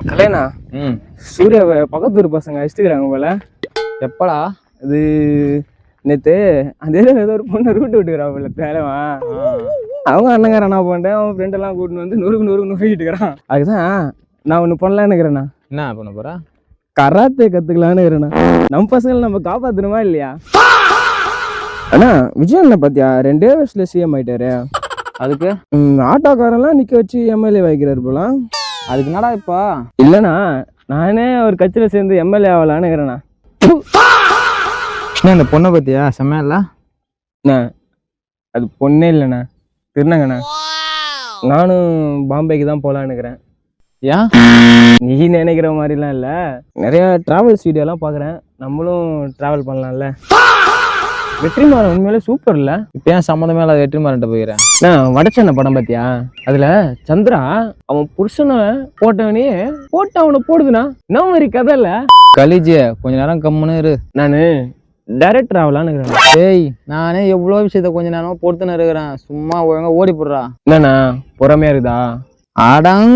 கல்யாணா சூர்யா பக்கத்தூர் பசங்க அடிச்சுக்கிறாங்க போல. எப்படா? அது நேத்து அந்த ஏதோ ஒரு பொண்ணை ரூட்டு விட்டுக்கிறான் போல தேலவா. அவங்க அண்ணங்காரன் என்ன பண்ணிட்டேன், அவன் ஃப்ரெண்ட் எல்லாம் கூட்டின்னு வந்து நொறுக்கு நொறுக்கிட்டு இருக்கிறான். அதுதான் நான் ஒண்ணு பண்ணலான்னு இருக்கிறேண்ணா. என்ன பண்ண போற? கராத்தே கத்துக்கலான்னு இருக்கிறேண்ணா. நம்ம பசங்களை நம்ம காப்பாத்தணுமா இல்லையா? அண்ணா விஜய் அண்ணா பாத்தியா 2 வருஷத்துல சிஎம் ஆயிட்டாரு. அதுக்கு ஆட்டோக்காரெல்லாம் நிக்க வச்சு எம்எல்ஏ வைக்கிறாரு போல. அதுக்கு என்னடா இப்போ? இல்லைண்ணா, நானே ஒரு கட்சியில சேர்ந்து எம்எல்ஏ ஆகலான்னு இருக்கிறேண்ணா. அந்த பொண்ணை பத்தியா செம்மையா இல்ல? அது பொண்ணே இல்லைண்ணா, திருநங்கண்ணா. நானும் பாம்பேக்கு தான் போகலான்னு இருக்கிறேன். ஏன்? நீ நினைக்கிற மாதிரிலாம் இல்லை, நிறைய டிராவல்ஸ் வீடியோலாம் பார்க்குறேன், நம்மளும் டிராவல் பண்ணலாம்ல. வெற்றிமாறன் உண்மையிலே சூப்பர் இல்லை? இப்போ ஏன் சம்மந்தமே இல்லாத வெற்றிமாறன்ட்ட போகிறேன்? வடச்சென்னை படம் பார்த்தியா? அதுல சந்திரா அவன் புருஷனை போட்டவனே போட்டு அவனை போடுதுண்ணா. என்ன மாதிரி கதை இல்ல? கலிஜி கொஞ்ச நேரம் கம்முன்னு இரு, நானு டைரக்டர் ஆகலான்னு இருக்கிறேன். ஏய் நானே எவ்வளோ விஷயத்த கொஞ்ச நேரமா பொறுத்துன்னு இருக்கிறேன், சும்மா ஒழுங்கா ஓடி போடுறா. என்னண்ணா பொறாமையா இருக்குதா? ஆடாங்